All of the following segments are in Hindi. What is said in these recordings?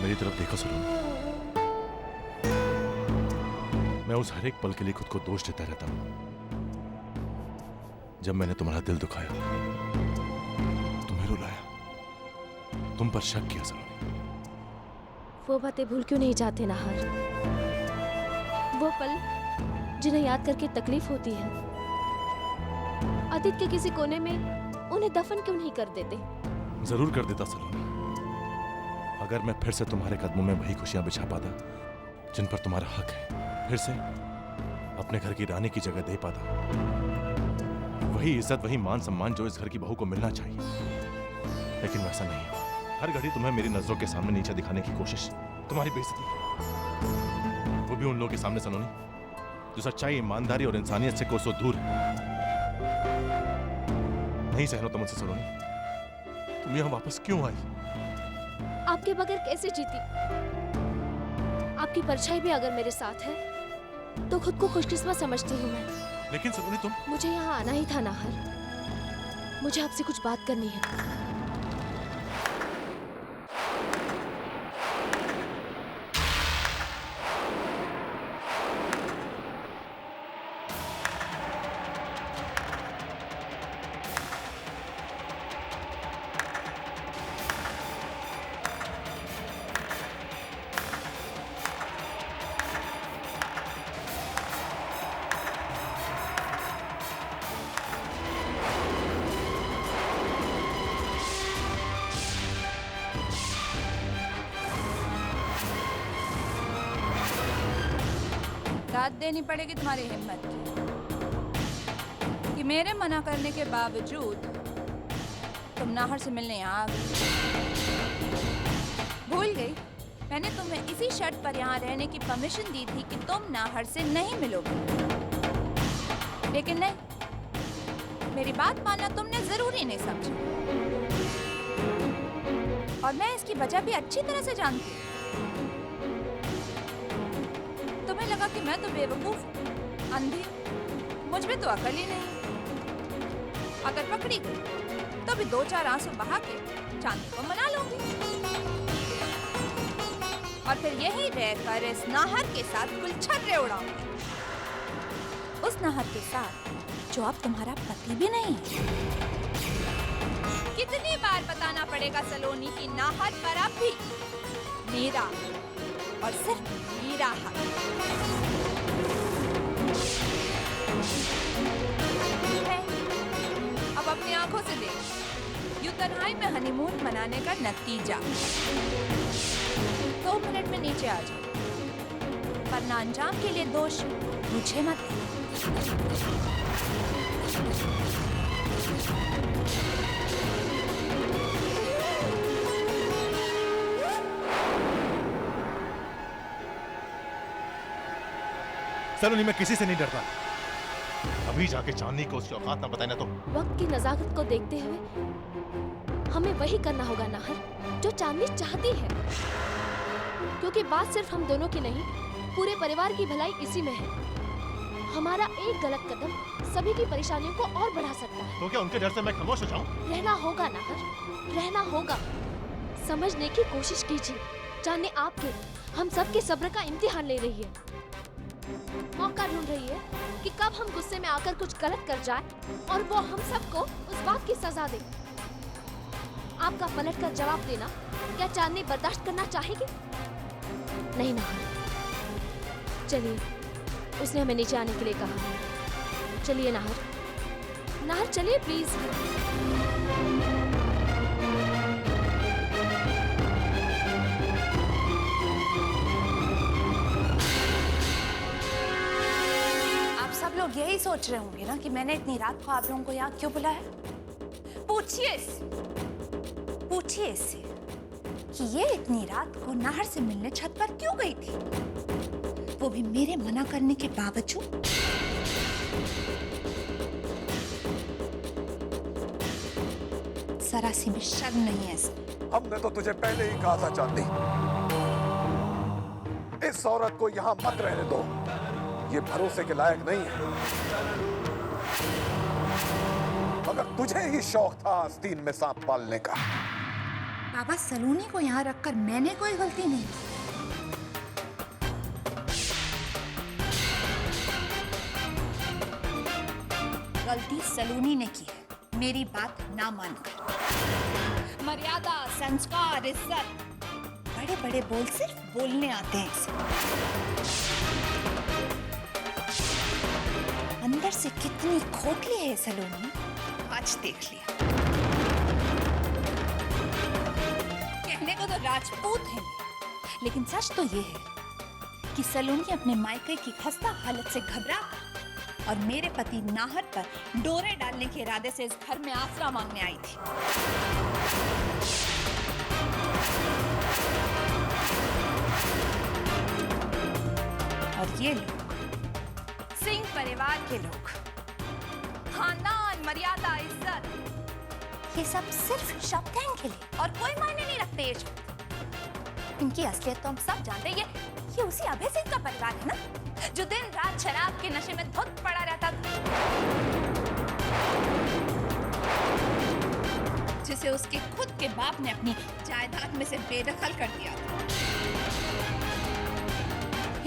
मेरी तरफ देखो सलोनी, मैं उस हर एक पल के लिए खुद को दोष देता रहता हूं जब मैंने तुम्हारा दिल दुखाया, तुम्हें रुलाया, तुम पर शक किया सलोनी। वो बातें भूल क्यों नहीं जाते नाहर? वो पल जिन्हें याद करके तकलीफ होती है, अतीत के किसी कोने में उन्हें दफन क्यों नहीं कर देते? जरूर कर देता सलोनी, अगर मैं फिर से तुम्हारे कदमों में वही खुशियां बिछा पाता जिन पर तुम्हारा हक है, फिर से अपने घर की रानी की जगह दे पाता, वही इज्जत, वही मान सम्मान जो इस घर की बहू को मिलना चाहिए। लेकिन वैसा नहीं हुआ। हर घड़ी तुम्हें मेरी नजरों के सामने नीचा दिखाने की कोशिश, तुम्हारी बेइज्जती, वो भी उन लोगों के सामने सलोनी जो सच्चाई, ईमानदारी और इंसानियत से कोसों दूर है। नहीं सहना तुम मुझसे सलोनी, तुम यहां वापस क्यों आई? आपके बगैर कैसे जीती? आपकी परछाई भी अगर मेरे साथ है तो खुद को खुशकिस्मत समझती हूँ मैं। लेकिन सलोनी तुम, मुझे यहाँ आना ही था नाहर, मुझे आपसे कुछ बात करनी है। दाद देनी पड़ेगी तुम्हारी हिम्मत की कि मेरे मना करने के बावजूद तुम नाहर से मिलने आ गई। भूल गई मैंने तुम्हें इसी शर्त पर यहाँ रहने की परमिशन दी थी कि तुम नाहर से नहीं मिलोगे, लेकिन नहीं, मेरी बात मानना तुमने जरूरी नहीं समझा। और मैं इसकी वजह भी अच्छी तरह से जानती हूँ। तुम्हें लगा कि मैं तो बेवकूफ, अंधी, मुझ में तो अकल ही नहीं। अगर पकड़ी गई तो भी 2-4 आंसू बहा के चांदी को मना लूंगी, और फिर यही रहकर इस नाहर के साथ गुलछर्रे उड़ाऊंगी, उस नाहर के साथ जो अब तुम्हारा पति भी नहीं है। कितनी बार बताना पड़ेगा सलोनी की नाहर पर अब भी मेरा और सिर्फ मेरा हक है। अब अपनी आंखों से देख, यूं तन्हाई में हनीमून मनाने का नतीजा। 2 मिनट में नीचे आ जाओ, वरना अंजाम के लिए दोष मुझे मत दे। सलोनी मैं किसी से नहीं डरता, अभी जाके चांदनी को उसकी औकात ना बताए ना तो। वक्त की नजाकत को देखते हुए हमें वही करना होगा नाहर जो चांदनी चाहती है, क्योंकि बात सिर्फ हम दोनों की नहीं, पूरे परिवार की भलाई इसी में है। हमारा एक गलत कदम सभी की परेशानियों को और बढ़ा सकता है। तो क्या उनके डर से मैं खामोश हो जाऊं? रहना होगा नाहर, रहना होगा। समझने की कोशिश कीजिए, चांदनी आपके, हम सबके सब्र का इम्तिहान ले रही है, मौका ढूंढ रही है कि कब हम गुस्से में आकर कुछ गलत कर जाए और वो हम सबको उस बात की सजा दे। आपका पलट कर जवाब देना क्या चांदनी बर्दाश्त करना चाहेगी? नहीं नाहर, चलिए, उसने हमें नीचे आने के लिए कहा है। चलिए नाहर, नाहर चलिए प्लीज। सब लोग यही सोच रहे होंगे ना कि मैंने इतनी रात को आप लोगों को यहाँ क्यों बुलाया। पूछिए इससे कि ये इतनी रात को नाहर से मिलने छत पर क्यों गई थी, वो भी मेरे मना करने के बावजूद। जरा सी भी शर्म नहीं है इसमें। हमने तो तुझे पहले ही कहा था चांदी, इस औरत को यहाँ मत रहने दो, ये भरोसे के लायक नहीं है। अगर तुझे ही शौक था आस्तीन में सांप पालने का बाबा सलोनी को यहाँ रखकर मैंने कोई गलती नहीं की। गलती सलोनी ने की है, मेरी बात ना मानकर। मर्यादा, संस्कार, इज्जत, बड़े बड़े बोल सिर्फ बोलने आते हैं इसे। अंदर से कितनी खोखली है सलोनी, आज देख लिया। कहने को तो राजपूत है, लेकिन सच तो ये है कि सलोनी अपने मायके की खस्ता हालत से घबरा और मेरे पति नाहर पर डोरे डालने के इरादे से इस घर में आसरा मांगने आई थी। और ये लोग सिंह परिवार के लोग, खानदान, मर्यादा, इज्जत, ये सब सिर्फ शब्द हैं इनके लिए और कोई मायने नहीं रखते ये शब्द। इनकी असलियत तो हम सब जानते हैं, ये उसी अभय सिंह का परिवार है ना, जो दिन रात शराब के नशे में धुत पड़ा रहता था, जिसे उसके खुद के बाप ने अपनी जायदाद में से बेदखल कर दिया था।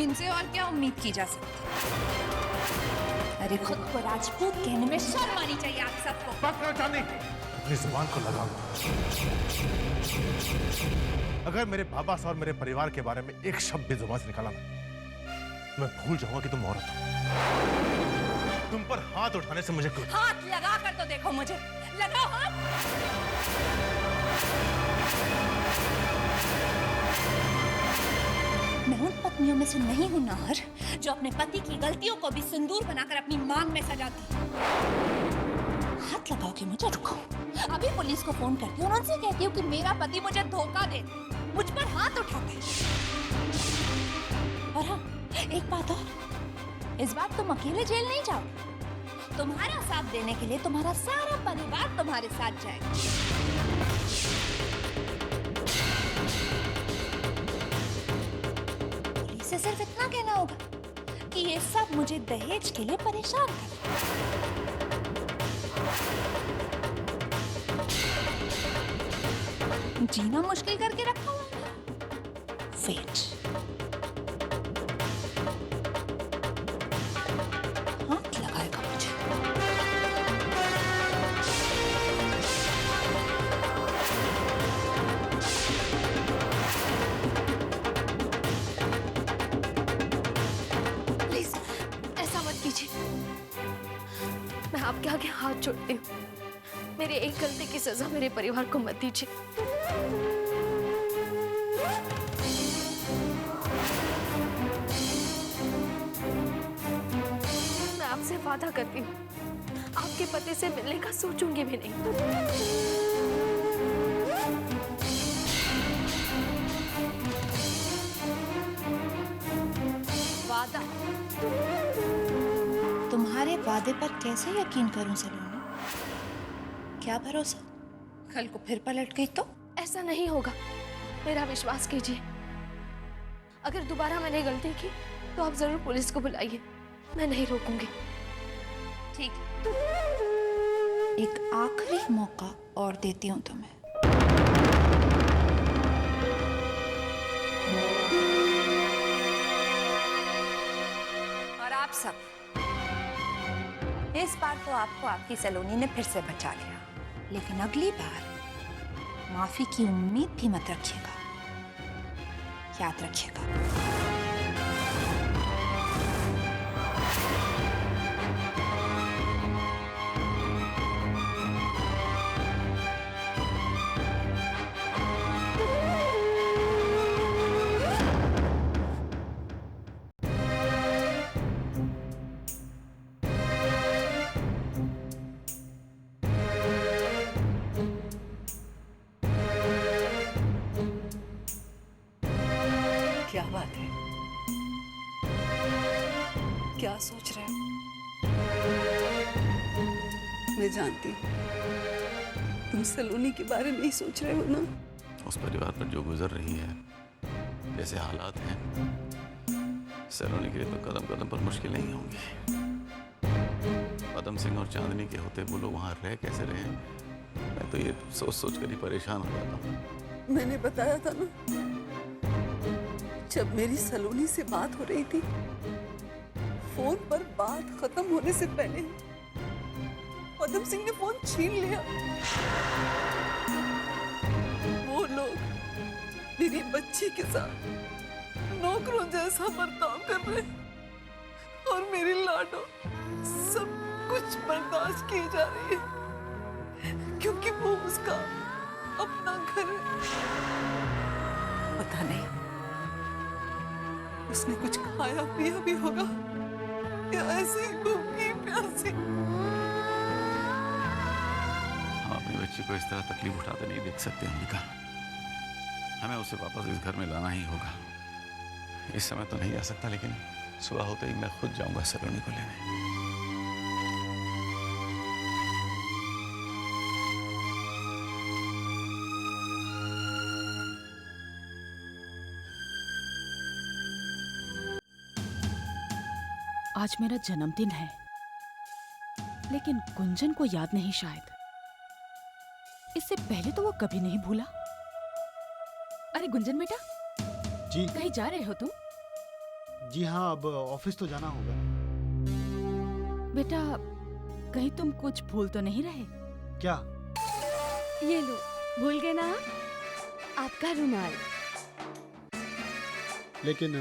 इनसे और क्या उम्मीद की जा सकती? अरे खुद को राजपूत कहने में शर्म आनी चाहिए आप सबको। पकड़ो चांदी, अपनी जुबान को लगाओ। अगर मेरे बाबा और मेरे परिवार के बारे में एक शब्द भी जुबान से निकाला ना, मैं भूल जाऊंगा कि तुम औरत हो। तुम पर हाथ उठाने से मुझे हाथ लगा कर तो देखो, मुझे लगाओ हाथ। मैं उन पत्नियों में से नहीं हूं नाहर, जो अपने पति की गलतियों को भी सिंदूर बनाकर अपनी मांग में सजाती। हाथ लगाओगे मुझे? रुको, अभी पुलिस को फोन करती हूँ, उनसे कहती हूँ कि मेरा पति मुझे धोखा दे, मुझ पर हाथ उठाते। और हाँ, एक बात और, इस बार तुम अकेले जेल नहीं जाओ। तुम्हारा साथ देने के लिए तुम्हारा सारा परिवार तुम्हारे साथ जाएगा। पुलिस से सिर्फ इतना कहना होगा कि ये सब मुझे दहेज के लिए परेशान कर। जीना मुश्किल करके रखा हुआ है। वेट, हाथ लगाएगा मुझे। प्लीज ऐसा मत कीजिए, मैं आपके आगे हाथ जोड़ती हूँ। मेरी एक गलती की सजा मेरे परिवार को मत दीजिए। मैं आपसे वादा करती हूँ, आपके पति से मिलने का सोचूंगी भी नहीं। वादा? तुम्हारे वादे पर कैसे यकीन करूं सलोनी? क्या भरोसा, कल को फिर पलट गई तो? ऐसा नहीं होगा, मेरा विश्वास कीजिए। अगर दोबारा मैंने गलती की तो आप जरूर पुलिस को बुलाइए, मैं नहीं रोकूंगी। ठीक, एक आखिरी मौका और देती हूँ तुम्हें। और आप सब, इस बार तो आपको आपकी सलोनी ने फिर से बचा लिया, लेकिन अगली बार माफी की उम्मीद भी मत रखिएगा, याद रखिएगा। क्या बात है? क्या सोच रहे हो? मैं जानती हूँ तुम सलोनी के बारे में ही सोच रहे हो ना। उस परिवार पर जो गुजर रही है, जैसे हालात हैं, सलोनी के लिए तो कदम कदम पर मुश्किलें ही होंगी। पदम सिंह और चांदनी के होते वो लोग वहाँ रह कैसे रहे, मैं तो ये सोच सोच कर ही परेशान हो जाता हूँ। मैंने बताया था ना, जब मेरी सलोनी से बात हो रही थी, फोन पर बात खत्म होने से पहले पद्म सिंह ने फोन छीन लिया। वो लोग मेरी बच्ची के साथ नौकरों जैसा बर्ताव कर रहे और मेरी लाडो सब कुछ बर्दाश्त की जा रही है क्योंकि वो उसका अपना घर है। पता नहीं उसने कुछ खाया पिया भी होगा या ऐसे ही भूखी प्यासी। हम अपनी बच्ची को इस तरह तकलीफ उठाते नहीं देख सकते अंबिका। हमें उसे वापस इस घर में लाना ही होगा। इस समय तो नहीं जा सकता, लेकिन सुबह होते ही मैं खुद जाऊंगा सलोनी को लेने। आज मेरा जन्मदिन है, लेकिन गुंजन को याद नहीं शायद। इससे पहले तो वो कभी नहीं भूला। अरे गुंजन बेटा, जी कहीं जा रहे हो तुम? जी हाँ, अब ऑफिस तो जाना होगा। बेटा कहीं तुम कुछ भूल तो नहीं रहे? क्या? ये लो, भूल गए ना आपका रुमाल। लेकिन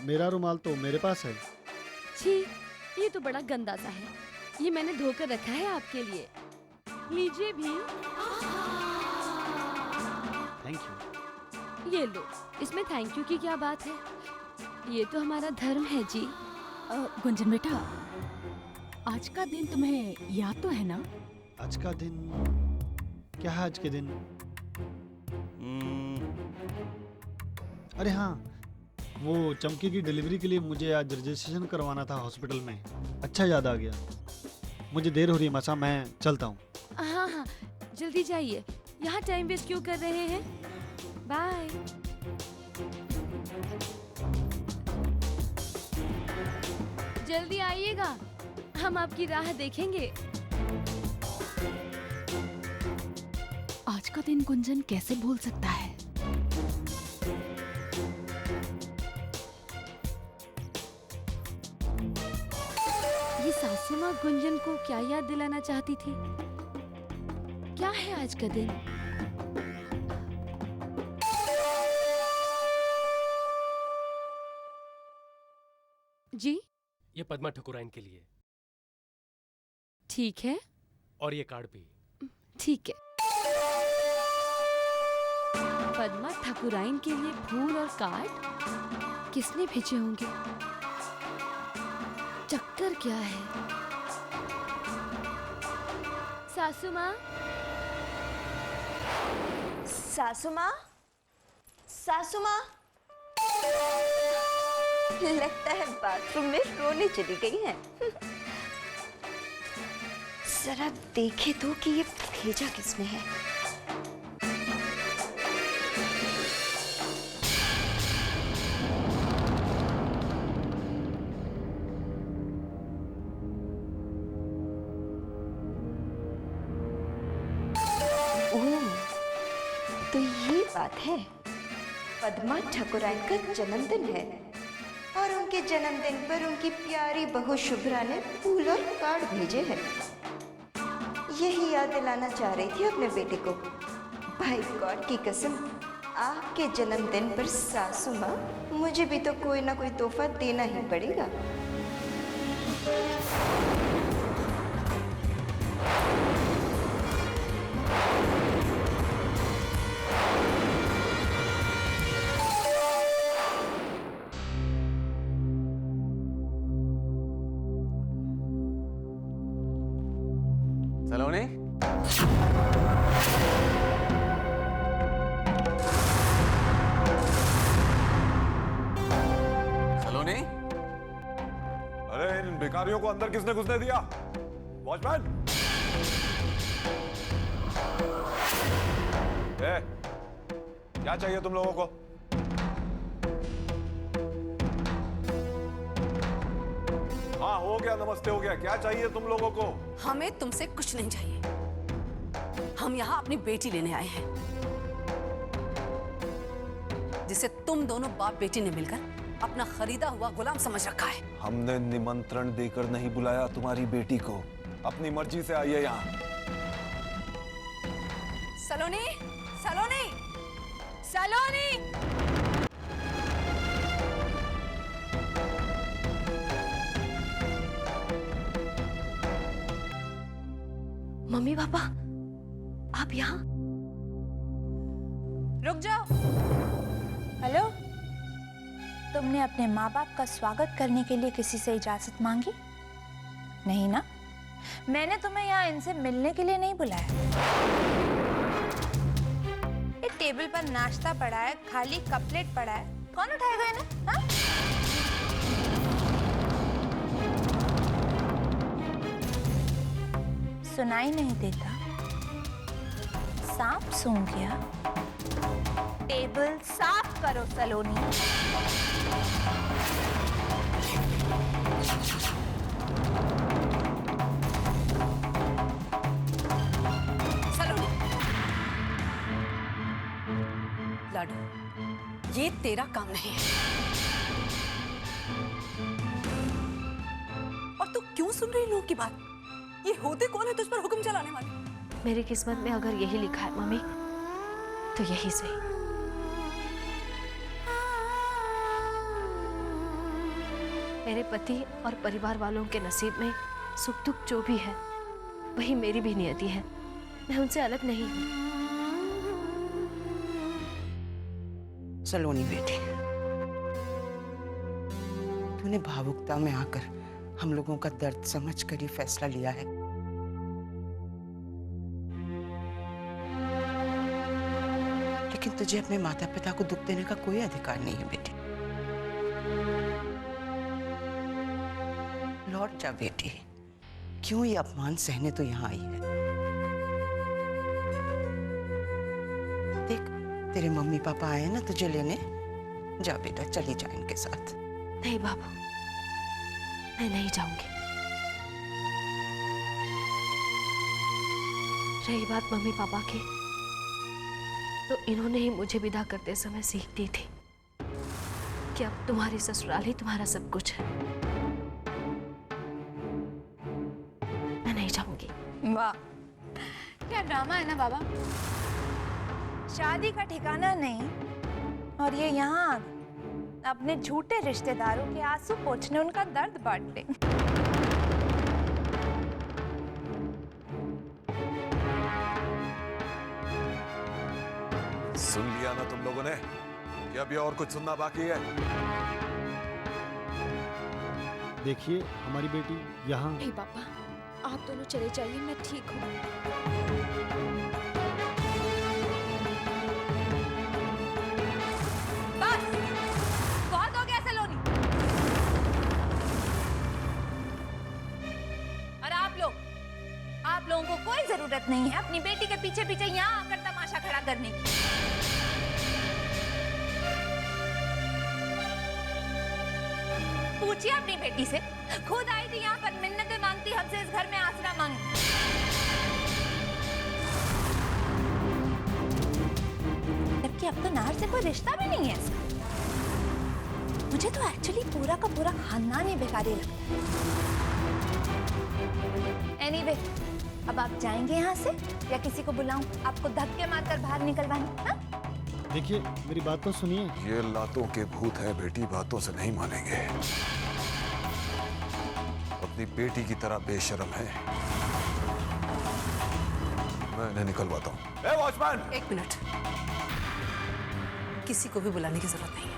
मेरा रुमाल तो मेरे पास है। छी, ये तो बड़ा गंदा सा है। ये मैंने धोकर रखा है आपके लिए, लीजिए भी। Thank you. ये लो, इसमें थैंक यू की क्या बात है? ये तो हमारा धर्म है जी। गुंजन बेटा, आज का दिन तुम्हें याद तो है ना? आज का दिन क्या है? आज के दिन अरे हाँ, वो चमकी की डिलीवरी के लिए मुझे आज रजिस्ट्रेशन करवाना था हॉस्पिटल में। अच्छा याद आ गया। मुझे देर हो रही है मासा, मैं चलता हूँ। हाँ हाँ, जल्दी जाइए, यहाँ टाइम वेस्ट क्यों कर रहे हैं? बाय। जल्दी आइएगा, हम आपकी राह देखेंगे। आज का दिन गुंजन कैसे भूल सकता है? ये सासू माँ गुंजन को क्या याद दिलाना चाहती थी? क्या है आज का दिन? जी ये पद्मा ठकुराइन के लिए, ठीक है। और ये कार्ड भी। ठीक है। पद्मा ठाकुराइन के लिए फूल और कार्ड किसने भेजे होंगे? चक्कर क्या है? सासू माँ, सासू माँ, सासू माँ, लगता है बाथरूम में रोने चली गई हैं। जरा देखे तो कि ये भेजा किसने है। ओह, तो ये बात है, पद्मा ठकुराइन का जन्मदिन है और उनके जन्मदिन पर उनकी प्यारी बहू शुभ्रा ने फूल और कार्ड भेजे हैं। यही याद दिलाना चाह रही थी अपने बेटे को। भाई गॉड की कसम, आपके जन्मदिन पर सासू माँ, मुझे भी तो कोई ना कोई तोहफा देना ही पड़ेगा। सलोनी, सलोनी, अरे इन भिखारियों को अंदर किसने घुसने दिया? वॉचमैन! क्या चाहिए तुम लोगों को? हाँ, हो गया, नमस्ते हो गया। क्या चाहिए तुम लोगों को? हमें तुमसे कुछ नहीं चाहिए। हम यहाँ अपनी बेटी लेने आए हैं। जिसे तुम दोनों बाप बेटी ने मिलकर अपना खरीदा हुआ गुलाम समझ रखा है। हमने निमंत्रण देकर नहीं बुलाया तुम्हारी बेटी को, अपनी मर्जी से आई है यहाँ। सलोनी, सलोनी, सलोनी। मम्मी पापा, आप यहाँ? रुक जाओ। हेलो, तुमने अपने माँ बाप का स्वागत करने के लिए किसी से इजाजत मांगी? नहीं ना? मैंने तुम्हें यहाँ इनसे मिलने के लिए नहीं बुलाया। एक टेबल पर नाश्ता पड़ा है, खाली कप प्लेट पड़ा है, कौन उठाएगा इन्हें? हाँ? सुनाई नहीं देता? सांप सूंघ गया? टेबल साफ करो सलोनी। सलोनी, लाडो, ये तेरा काम नहीं है। और तू क्यों सुन रही लोगों की बात? ये होते कौन है तुझ पर हुक्म चलाने वाले? मेरी किस्मत में अगर यही लिखा है मम्मी, तो यही सही। मेरे पति और परिवार वालों के नसीब में सुख दुख जो भी है, वही मेरी भी नियति है। मैं उनसे अलग नहीं हूँ। सलोनी बेटी, तूने भावुकता में आकर हम लोगों का दर्द समझ कर ही फैसला लिया है। लेकिन तुझे अपने माता पिता को दुख देने का कोई अधिकार नहीं है बेटी। लौट जा बेटी, क्यों ये अपमान सहने तो यहाँ आई है। देख, तेरे मम्मी पापा आए ना तुझे लेने, जा बेटा, चली जा इनके साथ। नहीं बाबू, मैं नहीं जाऊंगी। रही बात मम्मी पापा की, तो इन्होंने ही मुझे विदा करते समय सीख दी थी कि अब तुम्हारी ससुराल ही तुम्हारा सब कुछ है। मैं नहीं जाऊंगी। वाह, क्या ड्रामा है ना बाबा। शादी का ठिकाना नहीं, और ये यहाँ अपने झूठे रिश्तेदारों के आंसू पोंछने, उनका दर्द बांटने। सुन लिया ना तुम लोगों ने कि अभी और कुछ सुनना बाकी है? देखिए, हमारी बेटी यहाँ। नहीं पापा, आप दोनों चले जाइए, मैं ठीक हूँ। बस, बहुत हो गया सलोनी। और आप लोगों को कोई जरूरत नहीं है अपनी बेटी के पीछे पीछे यहाँ आकर तमाशा खड़ा करने की। पूछिए अपनी बेटी से, खुद आई थी यहाँ पर मिन्नतें मांगती, हमसे इस घर में आसरा मांगी। जबकि अब तो नाहर से कोई रिश्ता भी नहीं है इसका। मुझे तो एक्चुअली पूरा का पूरा खानदान ही बेकारी लगता है। एनीवे, अब आप जाएंगे यहाँ से या किसी को बुलाऊं आपको धक्के मारकर बाहर निकलवाने? हाँ? देखिए, मेरी बात तो सुनिए। ये लातों के भूत हैं बेटी, बातों से नहीं मानेंगे। अपनी बेटी की तरह बेशर्म है। मैं इन्हें निकलवाता हूँ। ए वॉचमैन! 1 मिनट, किसी को भी बुलाने की जरूरत नहीं है।